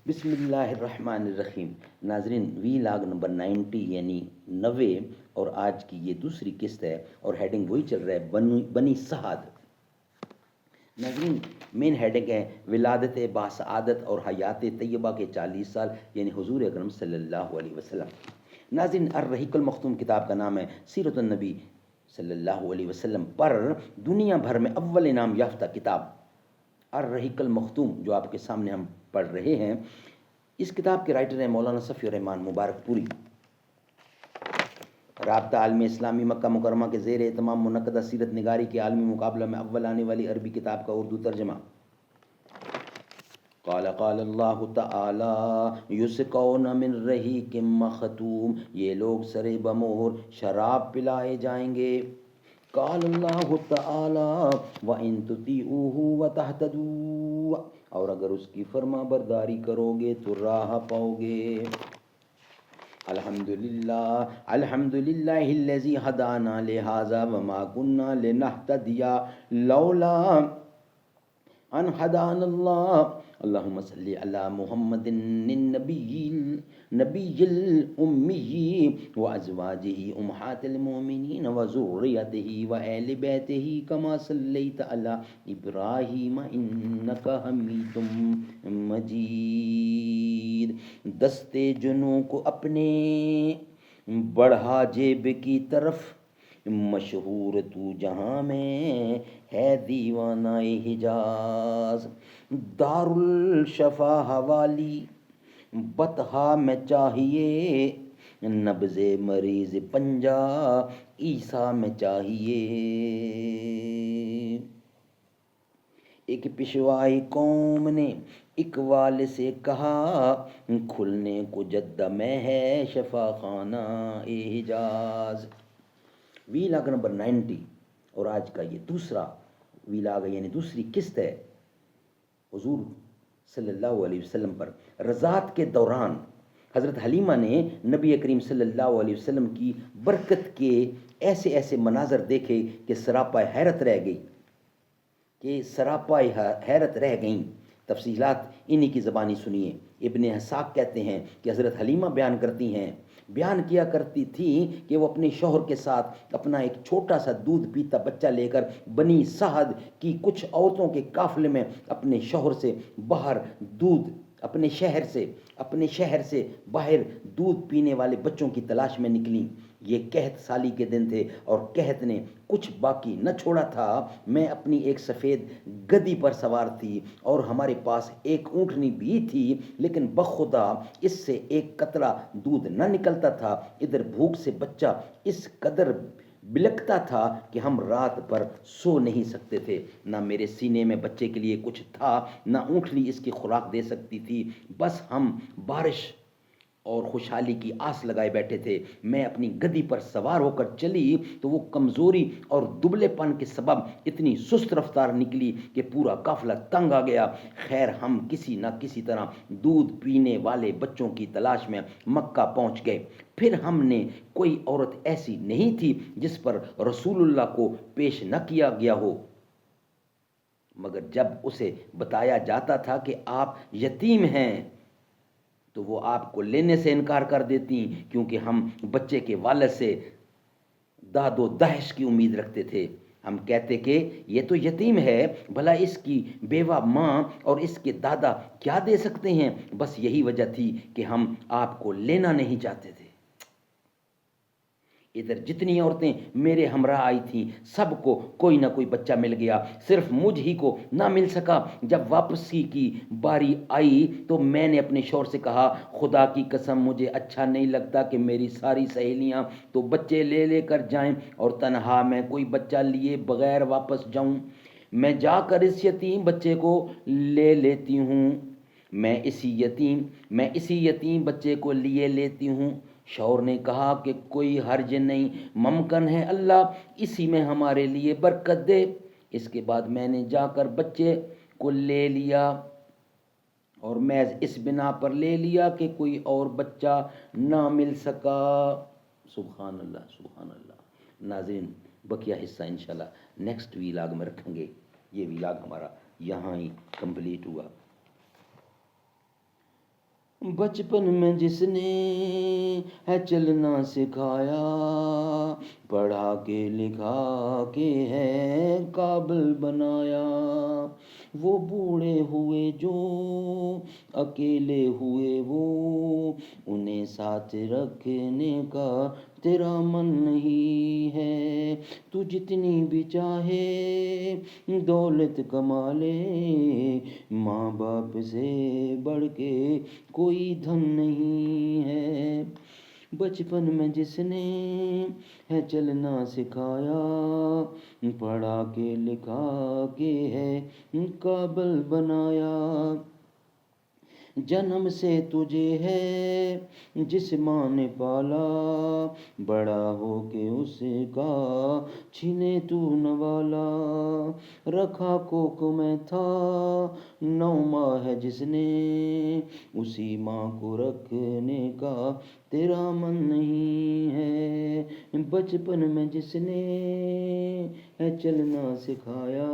بسم اللہ الرحمن الرحیم۔ ناظرین، وی لاگ نمبر 90 یعنی 90 اور آج کی یہ دوسری قسط ہے اور ہیڈنگ وہی چل رہا ہے، بنی سعد۔ ناظرین، مین ہیڈنگ ہے ولادت باسعادت اور حیات طیبہ کے 40 سال یعنی حضور اکرم صلی اللہ علیہ وسلم۔ ناظرین، الرحیق المختوم کتاب کا نام ہے سیرت النبی صلی اللہ علیہ وسلم پر دنیا بھر میں اول انعام یافتہ کتاب الرحیق المختوم جو آپ کے سامنے ہم پڑھ رہے ہیں۔ اس کتاب کے رائٹر ہیں مولانا صفی الرحمان مبارک پوری۔ رابطہ عالم اسلامی مکہ مکرمہ کے زیر اہتمام منعقدہ سیرت نگاری کے عالمی مقابلہ میں اول آنے والی عربی کتاب کا اردو ترجمہ۔ قال اللہ تعالی یسقون من رحیق مختوم، یہ لوگ سرے بمہر شراب پلائے جائیں گے۔ قال اللہ تعالی وَإِن تُطِيعُوهُ وَتَهْتَدُوا، اور اگر اس کی فرما برداری کرو گے تو راہ پاؤ گے۔ الحمدللہ الذی ہدانا لہذا وما كنا لنہتدی لولا ان ہدانا اللہ۔ اللہم صلی علی محمد النبی الامی وازواجہ امہات المؤمنین وذریتہ وآل بیتہ کما صلیت علی ابراہیم انک حمید مجید۔ دستے جنوں کو اپنے بڑھا جیب کی طرف، مشہور تو جہاں میں ہے دیوانہ حجاز۔ دار الشفا حوالی بطحا میں چاہیے، نبض مریض پنجا عیسیٰ میں چاہیے۔ ایک پشوائی قوم نے اقوال سے کہا، کھلنے کو جدہ میں ہے شفا خانہ حجاز۔ ویلاگ نمبر 90 اور آج کا یہ دوسرا ویلاگ یعنی دوسری قسط ہے حضور صلی اللہ علیہ وسلم پر۔ رضاعت کے دوران حضرت حلیمہ نے نبی کریم صلی اللہ علیہ وسلم کی برکت کے ایسے ایسے مناظر دیکھے کہ سراپا حیرت رہ گئیں۔ تفصیلات انہی کی زبانی سنیے۔ ابن اسحاق کہتے ہیں کہ حضرت حلیمہ بیان کیا کرتی تھی کہ وہ اپنے شوہر کے ساتھ اپنا ایک چھوٹا سا دودھ پیتا بچہ لے کر بنی سعد کی کچھ عورتوں کے قافلے میں اپنے شوہر سے باہر اپنے شہر سے باہر دودھ پینے والے بچوں کی تلاش میں نکلیں۔ یہ قحط سالی کے دن تھے اور قحط نے کچھ باقی نہ چھوڑا تھا۔ میں اپنی ایک سفید گدی پر سوار تھی اور ہمارے پاس ایک اونٹنی بھی تھی، لیکن بخدا اس سے ایک قطرہ دودھ نہ نکلتا تھا۔ ادھر بھوک سے بچہ اس قدر بلکتا تھا کہ ہم رات بھر سو نہیں سکتے تھے۔ نہ میرے سینے میں بچے کے لیے کچھ تھا، نہ اونٹنی اس کی خوراک دے سکتی تھی۔ بس ہم بارش اور خوشحالی کی آس لگائے بیٹھے تھے۔ میں اپنی گدی پر سوار ہو کر چلی تو وہ کمزوری اور دبلے پن کے سبب اتنی سست رفتار نکلی کہ پورا قافلہ تنگ آ گیا۔ خیر ہم کسی نہ کسی طرح دودھ پینے والے بچوں کی تلاش میں مکہ پہنچ گئے۔ پھر ہم نے کوئی عورت ایسی نہیں تھی جس پر رسول اللہ کو پیش نہ کیا گیا ہو، مگر جب اسے بتایا جاتا تھا کہ آپ یتیم ہیں تو وہ آپ کو لینے سے انکار کر دیتی، کیونکہ ہم بچے کے والد سے داد و دہش کی امید رکھتے تھے۔ ہم کہتے کہ یہ تو یتیم ہے، بھلا اس کی بیوہ ماں اور اس کے دادا کیا دے سکتے ہیں؟ بس یہی وجہ تھی کہ ہم آپ کو لینا نہیں چاہتے تھے۔ ادھر جتنی عورتیں میرے ہمراہ آئی تھیں سب کو کوئی نہ کوئی بچہ مل گیا، صرف مجھ ہی کو نہ مل سکا۔ جب واپسی کی باری آئی تو میں نے اپنے شوہر سے کہا، خدا کی قسم مجھے اچھا نہیں لگتا کہ میری ساری سہیلیاں تو بچے لے لے کر جائیں اور تنہا میں کوئی بچہ لیے بغیر واپس جاؤں۔ میں جا کر اس یتیم بچے کو لے لیتی ہوں، میں اسی یتیم بچے کو لیے لیتی ہوں۔ شوہر نے کہا کہ کوئی حرج نہیں، ممکن ہے اللہ اسی میں ہمارے لیے برکت دے۔ اس کے بعد میں نے جا کر بچے کو لے لیا اور محض اس بنا پر لے لیا کہ کوئی اور بچہ نہ مل سکا۔ سبحان اللہ سبحان اللہ۔ ناظرین، بقیہ حصہ انشاءاللہ نیکسٹ ویلاگ میں رکھیں گے۔ یہ ویلاگ ہمارا یہاں ہی کمپلیٹ ہوا۔ بچپن میں جس نے ہے چلنا سکھایا، پڑھا کے لکھا کے ہے قابل بنایا، وہ بوڑھے ہوئے جو اکیلے ہوئے وہ، انہیں ساتھ رکھنے کا تیرا من نہیں ہے۔ تو جتنی بھی چاہے دولت کما لے، ماں باپ سے بڑھ کے کوئی دھن نہیں ہے۔ بچپن میں جس نے ہے چلنا سکھایا، پڑھا کے لکھا کے ہے قابل بنایا، جنم سے تجھے ہے جس ماں نے پالا، بڑا ہو کے اس کا چھینے تو نوالا، رکھا کوکھ میں تھا 9 ماہ ہے جس نے، اسی ماں کو رکھنے کا تیرا من نہیں ہے۔ بچپن میں جس نے ہے چلنا سکھایا۔